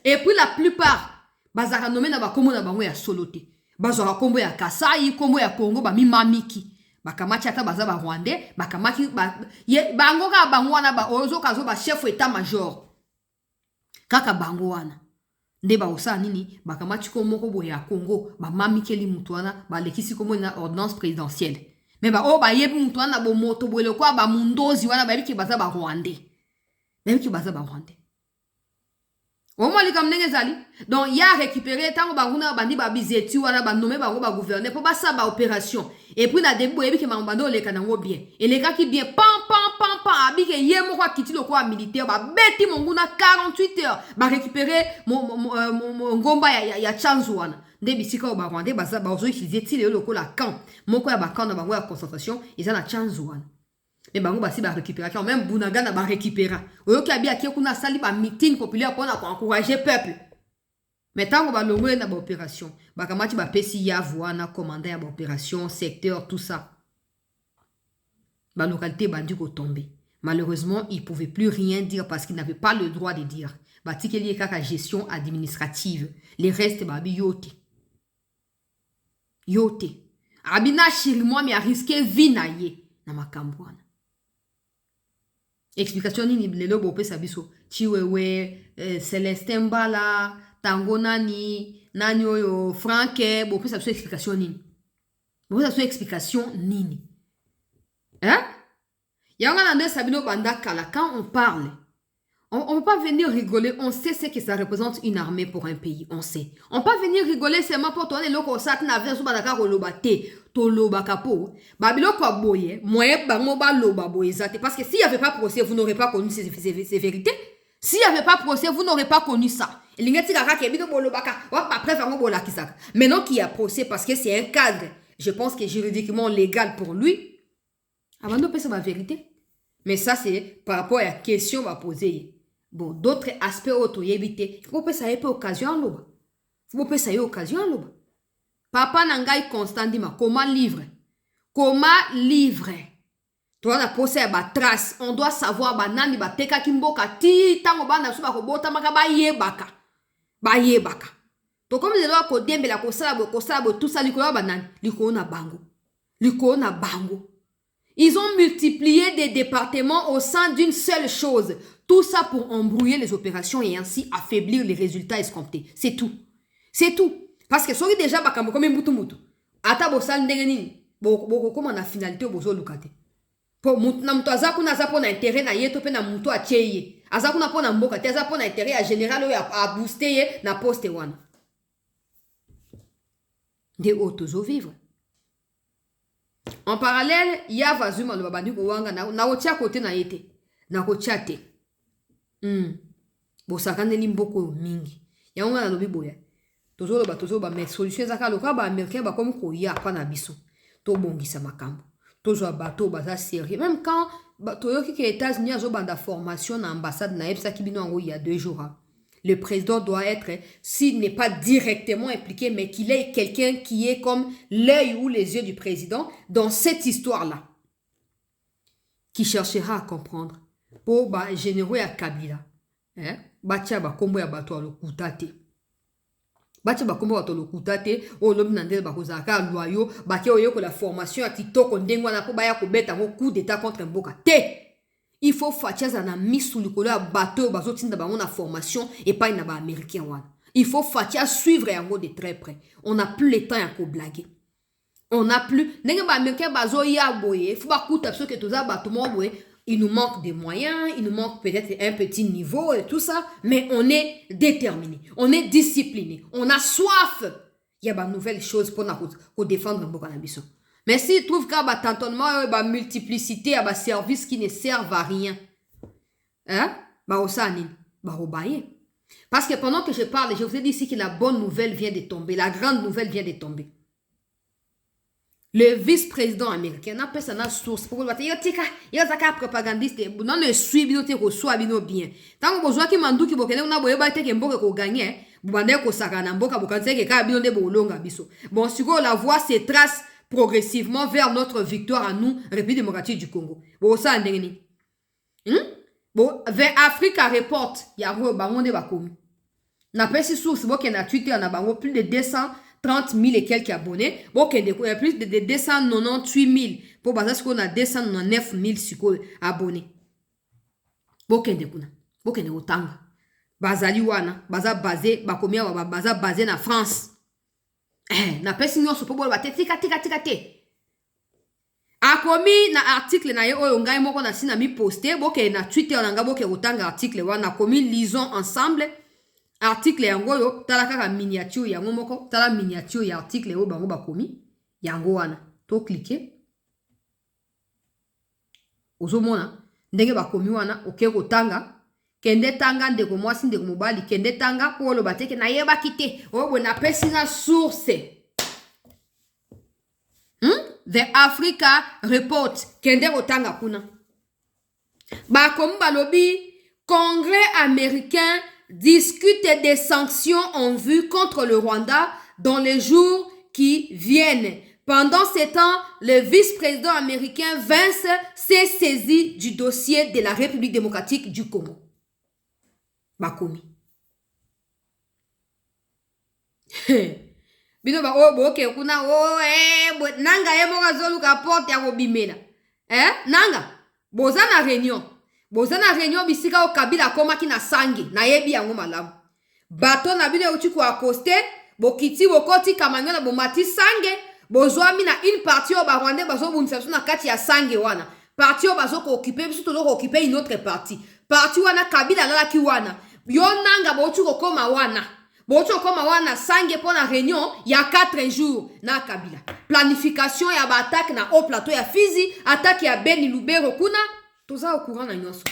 Et puis la plupart bazaka nommé na ba komo na bango ya solote. Bazora kombo ya Kasai, kombo ya Congo ba mimamiki. Bakamati ata baza ba Rwandais, bakamaki ba ye bango ka bango wana ba ozo kazo ba chef état major. Kaka bango wana. Nde ba osa nini bakamati ko moko boye ya Congo ba mamikeli mutu wana ba lekisi komo na ordonnance présidentielle. Mais ba o ba yebi mutu wana bo moto boye kwa ba mundozi wana ba biki baza ba Rwandais. Ba biki baza ba Rwandais. Au moins les kamnenge zali. Donc il a récupéré tango banguna bandi ba bizeti wana ba nommé bango ba gouverneur pour ba sa ba opération. Et puis na début yebi ke mambando le kanango bien. Et les gars qui bien pam abi ke yemo kwa kiti lo kwa militaire ba beti monguna 48 heures ba récupérer mon ngomba ya chanzo wana. Nde bisika ba Rwandais baza ba ozo utiliser ti le loko la camp. Moko ya ba camp na bango ya concentration, ils en a chanzo wana. Mais bango basi ba récupérer même Bounagana ba récupérer. Oyo ki abi akie kuna sali ba meeting populaire pour encourager peuple. Mais tant ba longo na ba opération, ba kamati ba pesi ya voana commandant ya ba opération, secteur tout ça. Ba localité bandi ko tomber. Malheureusement, il pouvait plus rien dire parce qu'il n'avait pas le droit de dire. Ba tikeli kaka gestion administrative. Les restes ba bi yote. Yote. Abina chirimwa mi a risqué vie na ye na makambwana. Explication ni lelo bope sabiso Chiwewe Celestin Mbala Tango nani oyo Franke bope sabiso explication nini bope sabiso explication nini hein yanga nande sabino banda kala quand on parle on peut pas venir rigoler, on sait ce que ça représente une armée pour un pays, on sait. On peut pas venir rigoler seulement pour tourner loko sak na vient sous badaka kolobate, to loba kapo. Babilo kwa boye, moye bango ba loba boye zate parce que s'il y avait pas procès, vous n'aurez pas connu ces vérités. S'il y avait pas procès, vous n'aurez pas connu ça. Maintenant qu'il y a procès parce que c'est un cadre, je pense que juridiquement légal pour lui. Avant de penser la vérité. Mais ça, c'est par rapport à la question qu'on va poser. Bon, d'autres aspects auto éviter. Il faut que ça ait occasion là. Il faut que ça ait occasion là. Papa Nangai Constant dit comment livre. Comment livre. Toi, on a posé à trace. On doit savoir banani ba teka kimboka ti tango bana suba ko bota maka ba yebaka. Ba yebaka. To comme les lois ko dembe la ko sala bo tout ça likolo banani likolo na bango. Likolo na bango. Ils ont multiplié des départements au sein d'une seule chose. Tout ça pour embrouiller les opérations et ainsi affaiblir les résultats escomptés. C'est tout. C'est tout. Parce que soki déjà bakambo comme mutu. Ata bosal ndenge nini. Boko comme na finalité bozo lukate. Po na mutu azaku na zapo na intérêt na yeto pe na mutu a cheye. Azaku na po na mboka te azapo na intérêt à général a booster ye na poste wana. Des autos vivre. En parallèle, il y a Vazuma le babandi ko wanga na otia côté na yete. Na ko chate. Bo sakane limboko mingi. Ya nga na lobi boya. Tozo ba mais solution zaka loka ba américain ba comme ko ya pa na biso. To bongisa makambo. Tozo bato baza sérieux. Même quand toyoki ke États-Unis azo banda formation na ambassade na epsa kibino ngo il y a 2 jours. Le président doit être, s'il n'est pas directement impliqué, mais qu'il ait quelqu'un qui est comme l'œil ou les yeux du président dans cette histoire-là, qui cherchera à comprendre. Pour généraux à Kabila, batia ba kombo ya bato lo kutate. Batia ba kombo bato lo kutate, o lobi nandel ba kozaka loyo, batia oyo ko la formation à TikTok ndengwa na po ba ya ko beta ngo coup d'état contre Mboka. Il faut faire na misu likolo ya bateau bazotinda bango na formation et pas na ba américain wana. Il faut faire suivre yango de très près. On n'a plus le temps ya ko blaguer. On n'a plus ndenge ba américain bazo ya boye, faut ba kuta parce que toza bato mo boye, il nous manque des moyens, il nous manque peut-être un petit niveau et tout ça, mais on est déterminé, on est discipliné, on a soif. Il y a ba nouvelles choses pour défendre Mboka na biso. Mais s'ils trouvent qu'il y a tantonnement, une multiplicité, un service qui ne servent à rien, parce que pendant que je parle, je vous ai dit ici que la bonne nouvelle vient de tomber, la grande nouvelle vient de tomber. Le vice-président américain n'a pas sa source pour le dire, il y a un propagandiste, non le suit bien, reçoit bien. Tant que vous avez mandu qui vous avez gagné, vous avez bon, si la voie se trace progressivement vers notre victoire à nous, République démocratique du Congo. Bon, ça, bon, vers Africa Report, il y a un bangon de bakomi. Na pesi source, bon, qu'il y a Twitter, on a plus de 230 000 et quelques abonnés. Bon, qu'il y a plus de 298 000. Pour baser ce qu'on a 299 000 abonnés. Bon, qu'il y a bon, qu'il y a autant. Bazali wana, baza basé, bakomi, baza basé na France. Na pesi nyonso po bola tika. Akomi na article na ye oyo ngai moko na sina mi poster boke na Twitter na nga boke otanga article wana komi lisons ensemble article yango yo tala kaka miniature yango moko tala miniature ya article yo bango bakomi yango wana to cliquer ozomona ndenge bakomi wana oke kotanga kende tanga ndeko mwasi ndeko mobali kende tanga polo bateke na yeba kite obo na pesi na source The Africa Report kende otanga kuna bakomi balobi Congrès américain discute des sanctions en vue contre le Rwanda dans les jours qui viennent. Pendant ce temps, le vice-président américain Vance s'est saisi du dossier de la République démocratique du Congo. Bakomi. Bino ba o boke kuna o nanga ye moka zolu ka porte ya ko bimela. Nanga bozana réunion. Bozana réunion bisika o Kabila koma ki na sangi na yebi yango malamu. Bato na bino uti ko accoster bokiti bokoti kamanyo na bomati sange bozwa mina une partie o ba Rwanda bazo bunisa na kati ya sange wana. Partie o bazo ko occuper biso to ko occuper une autre partie. Partie wana Kabila lala ki wana. Yo nanga bo uti ko koma wana. Bocho koma wana sange pour la réunion il y a 4 jours na Kabila. Planification ya ba attaque na au plateau ya Fizi, attaque ya Beni Lubero kuna, toza au courant na nyonso.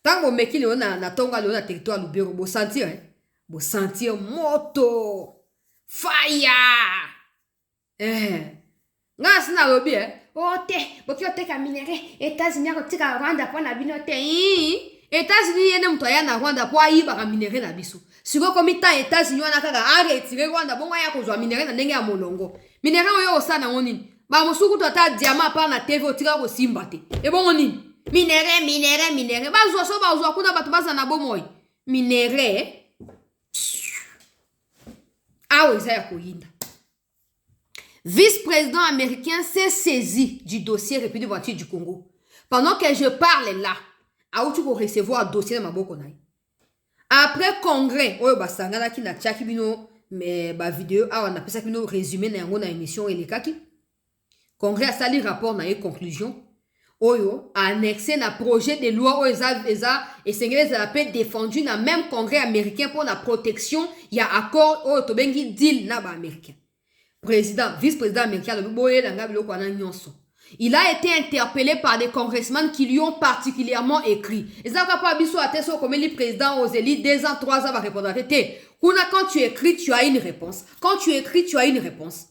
Tant que meki le na tonga le na territoire Lubero, bo sentir hein. Bo sentir moto. Fire. Nga sina lobi te, boki oteka minere, États-Unis akotika Rwanda po na bino te. États-Unis yene mtu aya na Rwanda po ayiba ka minere na biso. Siko komi ta États-Unis wana kaka arretire Rwanda bongo ya kozwa minere na ndenge ya molongo. Minere oyo osana ngoni. Ba mosuku to ata diamant pa na TV otika ko simba te. E bongo nini? Minere. Ba zo so ba zo kuna batu baza na bomoy. Minere. Awe za ya koyinda. Vice-président américain s'est saisi du dossier République démocratique du Congo. Pendant que je parle là, à où tu peux recevoir un dossier dans ma boca. Après congrès, oh bah ça ngana ki na tchaki bino mais ba vidéo ah on appelle ça bino résumé na ngona émission et kaki. Congrès a sali rapport na et conclusion. Oyo annexé na projet de loi eza et sengele za appel défendu na même congrès américain pour la protection, il y a accord oyo to bengi deal na ba américain. Président, vice-président américain, il a été interpellé par des congressmen qui lui ont particulièrement écrit. Et ça va pas biso atteso comme le président aux élites 2 ans, 3 ans va répondre. Arrêtez. Quand tu écris, tu as une réponse. Quand tu écris, tu as une réponse.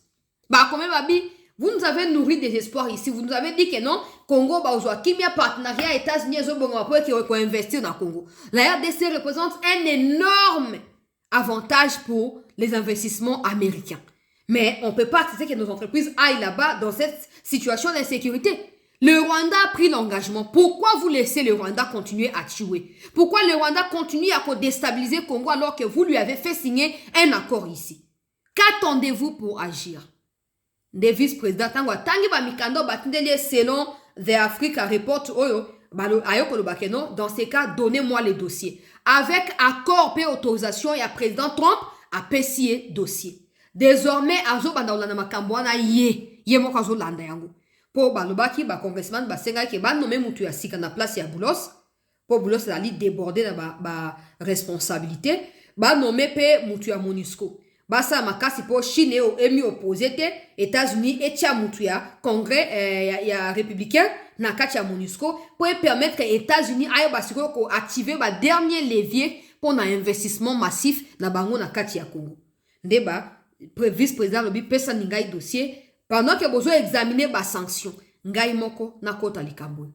Bah, comme babi, vous nous avez nourri des espoirs ici. Vous nous avez dit que non, Congo, bah, aujourd'hui, il y a partenariat États-Unis, qui ont investi dans le Congo. La RDC représente un énorme avantage pour les investissements américains. Mais on ne peut pas accepter que nos entreprises aillent là-bas dans cette situation d'insécurité. Le Rwanda a pris l'engagement. Pourquoi vous laissez le Rwanda continuer à tuer? Pourquoi le Rwanda continue à déstabiliser le Congo alors que vous lui avez fait signer un accord ici? Qu'attendez-vous pour agir? Des vice-présidents, selon The Africa Report, dans ces cas, donnez-moi les dossiers. Avec accord et autorisation, il y a président Trump à PCA dossier. Désormais, azo bandaulana makambwana ye moko azo landa yango. Po balobaki ba congressman ba senga ke ba nommé mutu ya sika na place ya Boulos. Po Boulos ali déborder na ba responsabilité. Ba nommé pe mutu ya MONUSCO. Ba sa makasi po Chine o emi opposé te États-Unis et tia mutu ya congrès ya républicain na kati ya MONUSCO pour permettre que États-Unis aille ba siko ko activer ba dernier levier pour un investissement massif na bango na kati ya Congo. Ndeba vice-président lobi pesa ngai dossier pendant que bozo examiner ba sanction ngai moko na kota likambo.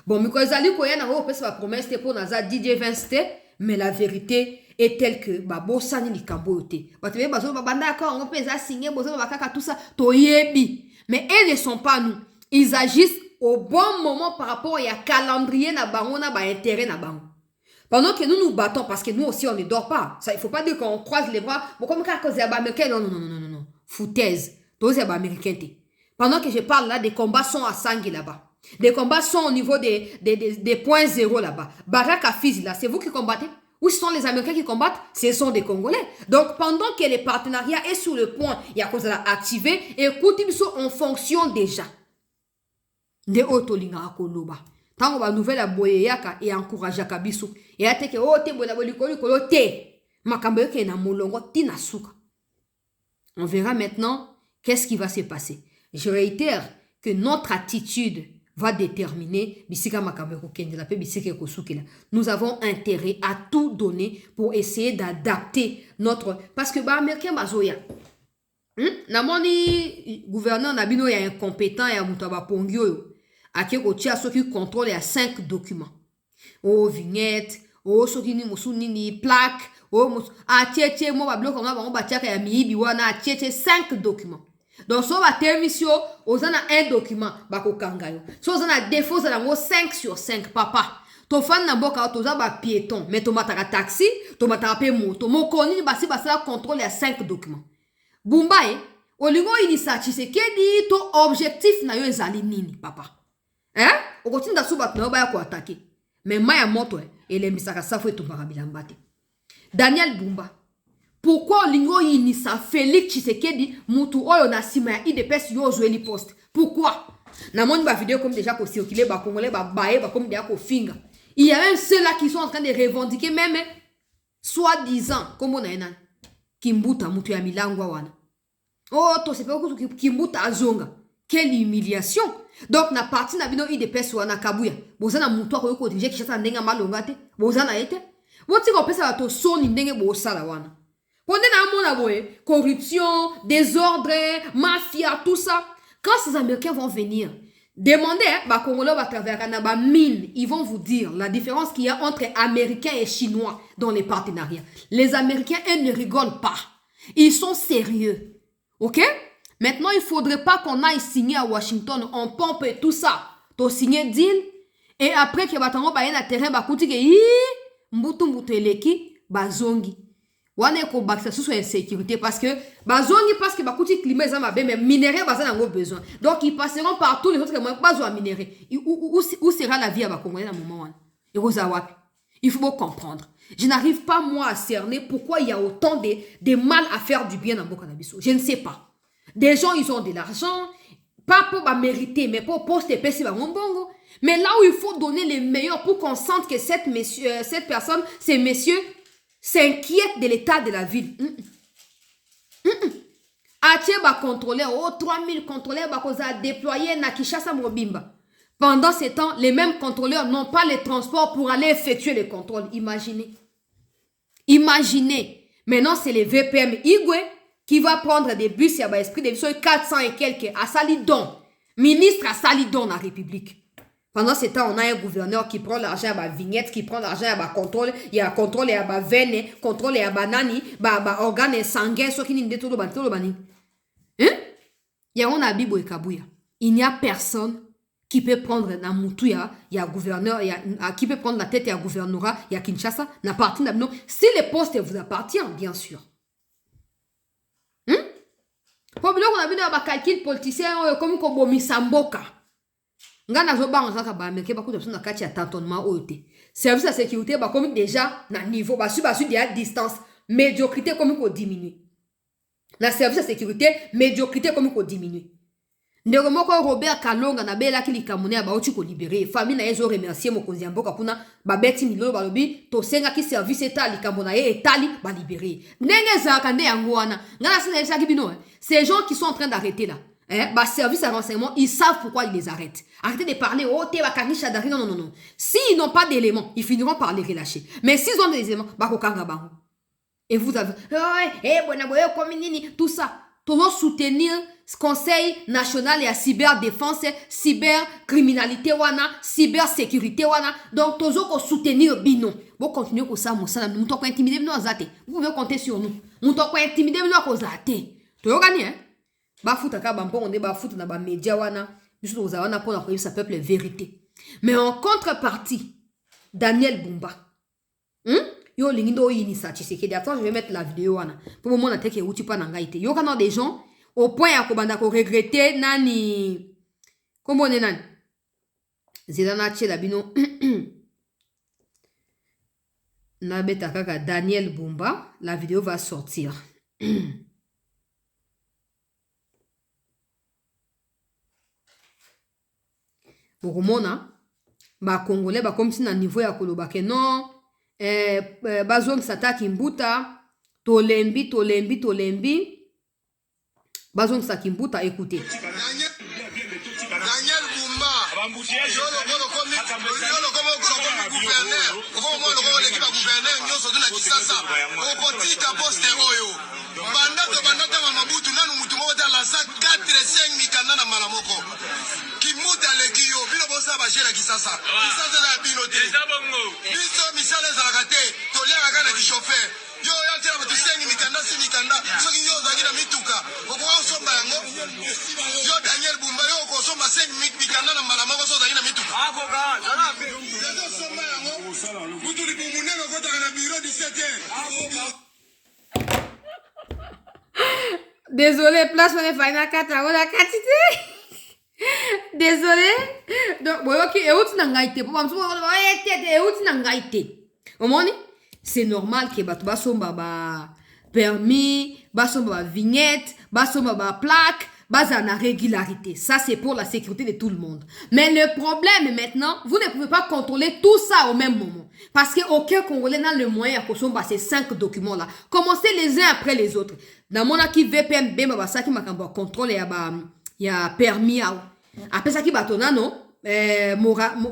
Bon miko ezali ko yana ho pesa ba promesse te pour naza DJ Vince mais la vérité est telle que ba bosani likambo te. Ba te bazo ba banda ka on pesa signer bozo ba kaka tout ça to yebi. Mais elles ne sont pas nous. Ils agissent au bon moment par rapport à calendrier na bango na ba intérêt na bango. Pendant que nous nous battons, parce que nous aussi on ne dort pas. Ça, il ne faut pas dire qu'on croise les bras. Bon, comme quand c'est américain, non. Foutaise. Tous les américains. Pendant que je parle là, des combats sont à Sangui là-bas. Des combats sont au niveau des points zéro là-bas. Baraka Fizi là, c'est vous qui combattez? Où sont les Américains qui combattent? Ce sont des Congolais. Donc pendant que le partenariat est sur le point, il y a quoi à activer. Et écoutez, ils sont en fonction déjà. De Otolinga Koloba. Tango ba nouvelle aboye yaka et encourage kabiso et ateke o te bona bolikolo kolo te makambo yake na molongo tina suka. On verra maintenant qu'est-ce qui va se passer. Je réitère que notre attitude va déterminer bisika makambo ko kende la pe bisika ko sukela. Nous avons intérêt à tout donner pour essayer d'adapter notre parce que ba américain bazoya namoni gouverneur nabino ya incompétent ya mutaba pongio Ake kotia ceux qui contrôlent à 5 documents. Oh, vignette, oh, ceux qui ni plaque, oh, tiete, moi, bablo, comme on va tirer à mibi, wana, tiete, 5 documents. Donc, si on va terminer, on a un document, bako kangayo. Si on a défaut, on a 5 sur 5, papa. To fan na boka, to za ba piéton, mais to matara taxi, to matara pe moto. Mon koni, basi, basa, contrôle à 5 documents. Bumba, olingo initiative, c'est que dit, to objectif na yo ezali nini, papa. Au continue d'assumer que nous allons attaquer. Mais Maya Moto, et les misaka safou et tout parabilambate. Daniel Bumba. Pourquoi l'ingo inisa Félix Tshisekedi mutu oyo na sima ya IDPS yo zoeli poste? Pourquoi? Na moni ba vidéo comme déjà ko circuler ba congolais ba baé ba comme déjà ko finga. Il y a même ceux là qui sont en train de revendiquer même soi-disant comme on a un Kimbuta mutu ya milangwa wana. Oh to c'est pas ko Kimbuta azonga. Quelle humiliation. Donc, na partie na bino IDPS wana kabuya. Bozana mutu ako yoko dirige kishasa ndenga malonga te. Bozana ete. Woti ko pesa bato soni ndenge bosala wana. Pone na mona boye, corruption, désordre, mafia, tout ça. Quand ces Américains vont venir, demandez, bah Congolais va travers la mine, ils vont vous dire la différence qu'il y a entre Américains et Chinois dans les partenariats. Les Américains, eux, ne rigolent pas. Ils sont sérieux. Ok? Maintenant, il ne faudrait pas qu'on aille signer à Washington, on pompe et tout ça. Tu signer deal, et après que batango ba yena terrain ba kuti ke mbutu eleki bazongi. Wane ko baksa sous insécurité parce que bazongi parce que ba kuti climat za mabe mais minerai bazana ngo besoin. Donc ils passeront par tous les autres moyens pas besoin minerai. Où sera la vie à Bakongolais à un moment et Rosawapi. Il faut comprendre. Je n'arrive pas moi à cerner pourquoi il y a autant de mal à faire du bien dans Bokanabiso. Je ne sais pas. Des gens ils ont de l'argent pas pour mériter mais pour poster PC ba bongo. Mais là où il faut donner les meilleurs pour qu'on sente que cette personne, ces messieurs, s'inquiètent de l'état de la ville. Atie va contrôler, 3000 contrôleurs va déployer na Kinshasa Mobimba. Pendant ce temps, les mêmes contrôleurs n'ont pas les transports pour aller effectuer les contrôles. Imaginez. Imaginez. Maintenant, c'est les VPM Igwe qui va prendre des bus, il y a esprit de 400 et quelques à Salidon. Ministre à Salidon dans la République. Pendant ce temps, on a un gouverneur qui prend l'argent à ma vignette, qui prend l'argent à ma contrôle, il y a contrôle à ma veine, contrôle à ma nani, ma organe sanguin, ce qui n'est pas tout le bani. Hein? Il y a un abibo et kabouya. Il n'y a personne qui peut prendre la moutouya, il y a gouverneur, qui peut prendre la tête à gouvernorat, il y a Kinshasa, n'a parti non. Si le poste vous appartient, bien sûr. Problème on a vu dans ma calcul politicien comme Kobomi Samboka. Ngana zo ba ngaka ba meke ba ko na kati ya tantonnement oyote. Service de sécurité ba comme déjà na niveau ba su déjà distance médiocrité comme ko diminuer. La service de sécurité médiocrité comme ko diminuer. Ndeko moko Robert Kalonga na bela ki likamune ba oti ko libérer. Famille na ezo remercier mokonzi mboka kuna ba beti milolo ba lobi to senga ki service état likamona ye etali ba libérer. Ndenge za kande yango wana. Ngana sina sa ki bino. Ces gens qui sont en train d'arrêter là. Bah, service à renseignement, ils savent pourquoi ils les arrêtent. Arrêtez de parler, oh, t'es bakani chadari, non, non, non, non. S'ils n'ont pas d'éléments, ils finiront par les relâcher. Mais s'ils ont des éléments, bah, et vous avez, tout ça. Toujours soutenir ce Conseil national et à cyberdéfense, cybercriminalité, cybersécurité, donc toujours soutenir Bino. Vous continuez comme ça, nous t'en intimider, vous pouvez compter sur nous. Nous t'en intimider, nous tu as gagné, hein? Bafuta ka bampo on est bafuta na ba média wana biso to zawana pour la sa peuple vérité. Mais en contrepartie Daniel Bumba yo lingindo yini sa Tshisekedi. Attends, je vais mettre la vidéo wana pour le moment na teke uti pa na ngaite. Yo kana des gens au point ya ko banda ko regretter nani comment on est nani Zedana Tchela bino na beta kaka Daniel Bumba, la vidéo va sortir. Boromona ba Congolais ba comme si na niveau ya koloba ke non bazong sataki mbuta tolembi bazong sataki mbuta. Écoutez Daniel Bumba Kimuta legio bino bosa ba jela kisasa kisasa la bino te biso misala za kate tolia kana ki chauffeur yo ya tera ba tusengi mikanda si mikanda soki yo za kina mituka oko somba yango yo Daniel Bumba yo ko somba sengi mikanda na mala mako so za kina mituka ako ka na be yo somba yango mutu li kumuneno kota kana bureau 17h désolé place on est faina kata wala katite. Désolé. Donc, ok, c'est normal que basomba permis, basomba vignette, basomba plaque, basana régularité. Ça, c'est pour la sécurité de tout le monde. Mais le problème maintenant, vous ne pouvez pas contrôler tout ça au même moment. Parce qu'aucun Congolais n'a le moyen de ces 5 documents-là. Commencez les uns après les autres. Dans mon acquis VPN, ça qui m'a contrôlé il y a permis. Après ça, qui batona, non?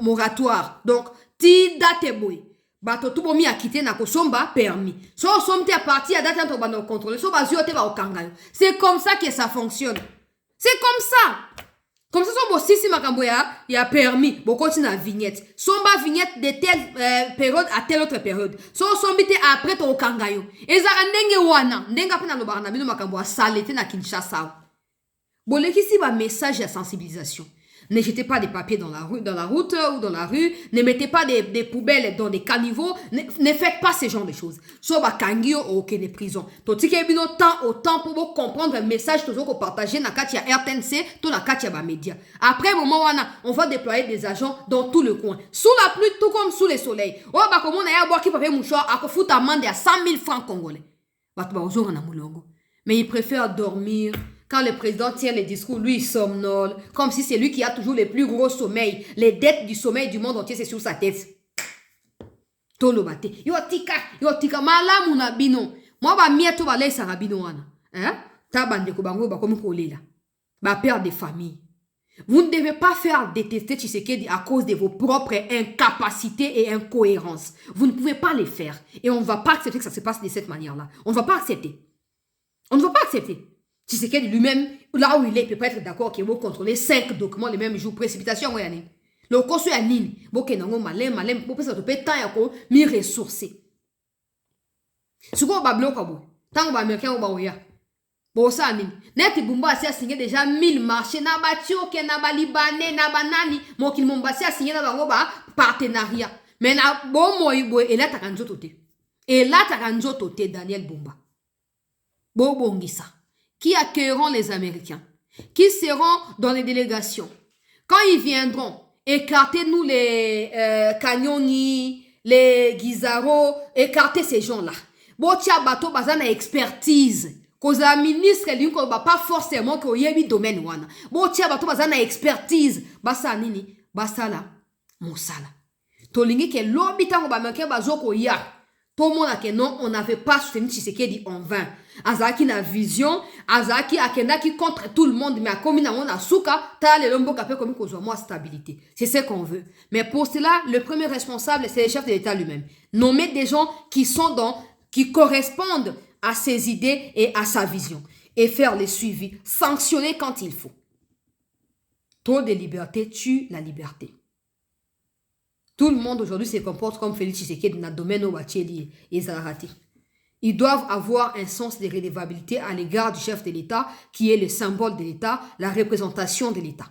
Moratoire. Donc, ti date boy. Bato tout bon mi a quitté na kosomba permis. So somte à partir à date en toba no contrôle. So bazio te va au kangayo. C'est comme ça que ça fonctionne. C'est comme ça. Comme ça, son bossi si makambo ya permis. Bon, continue la vignette. Somba vignette de telle période à telle autre période. So sombite après to au kangayo. Ezara ndenge wana. Ndenga pena no barana bino makambo a salete na Kinshasa. Bon, ici va message à sensibilisation. Ne jetez pas des papiers dans la route ou dans la rue. Ne mettez pas des poubelles dans des caniveaux. Ne faites pas ce genre de choses. So ba kangio au des prisons. To tike bino autant pour comprendre un message toujours qu'on partager na katia RTNC, to na katia ba média. Après moment on va déployer des agents dans tout le coin. Sous la pluie tout comme sous le soleil. Oh ba comme on a boire qui papier mouchoir à ko fout amende à 100 000 francs congolais. Ba to ba ozo na mulongo. Mais il préfère dormir. Quand le président tient les discours, lui, il somnole. Comme si c'est lui qui a toujours les plus gros sommeils. Les dettes du sommeil du monde entier, c'est sur sa tête. Tolo bate. Yo tika, malamu na bino. Moi, ba mieto ba lesa na bino wana. Ta bande ko bango ba komi ko lela. Ba père de famille. Vous ne devez pas faire détester Tshisekedi à cause de vos propres incapacités et incohérences. Vous ne pouvez pas les faire. Et on ne va pas accepter que ça se passe de cette manière-là. On ne va pas accepter. On ne va pas accepter. Tshisekedi lui-même, là où il est, peut pas être d'accord qu'il va contrôler 5 documents le même jour. Précipitation, oui, le coso ya nini. Boke nango malin, pour que ça te peut tant yako, mi ressourcer. Ce qu'on va bloquer, tant qu'on va américain, on va oya. Bon, ça, nini. Net Bumba a signé déjà 1000 marchés, na ba tioke, na ba libanais, na ba nani. Mon qu'il m'a a signé na ba partenariat. Mais na bon moi, et là, t'as kanjo tote. Et là, t'as kanjo tote, Daniel Bumba. Bon, bongisa. Qui accueilleront les Américains, qui seront dans les délégations. Quand ils viendront, écartez-nous les Kanyoni, les Guizaro, écartez ces gens-là. Botia bato bazana expertise. Koza ministre linko ba pas forcément ko yebi domaine wana. Botia bato bazana expertise. Basa nini? Basala mosala. Tolingi ke lobi tango ba manke bazoko ya. Tout le monde a que non, on n'avait pas soutenu Tshisekedi en vain. Azaki na vision, Azaki akenda qui contre tout le monde, mais à comme on a souka, ta le lombo kapé comme qu'on moi stabilité. C'est ce qu'on veut. Mais pour cela, le premier responsable, c'est le chef de l'État lui-même. Nommer des gens qui correspondent à ses idées et à sa vision. Et faire les suivis, sanctionner quand il faut. Trop de liberté tue la liberté. Tout le monde aujourd'hui se comporte comme Félix Tshisekedi dans le domaine où et Zarati. Ils doivent avoir un sens de redevabilité à l'égard du chef de l'État, qui est le symbole de l'État, la représentation de l'État.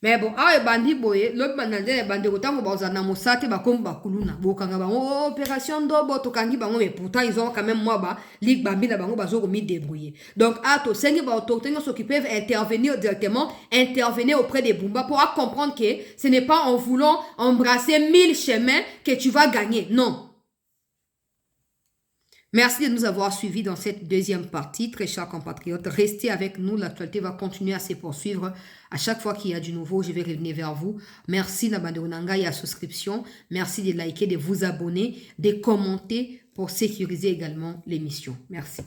Mais bon, bandi boye, l'autre bandade bandi autant que bazana mosate ba comme bakuluna. Bokanga bango opération dobo tokangi bango mais pourtant ils ont quand même moi ba ligue bambi na bango bazo mi débrouiller. Donc ato sengi ba autorité qui peuvent intervenir directement, intervenir auprès des Bumba pour comprendre que ce n'est pas en voulant embrasser 1000 chemins que tu vas gagner. Non. Merci de nous avoir suivis dans cette deuxième partie, très chers compatriotes. Restez avec nous, l'actualité va continuer à se poursuivre. À chaque fois qu'il y a du nouveau, je vais revenir vers vous. Merci d'abonner et à souscription. Merci de liker, de vous abonner, de commenter pour sécuriser également l'émission. Merci.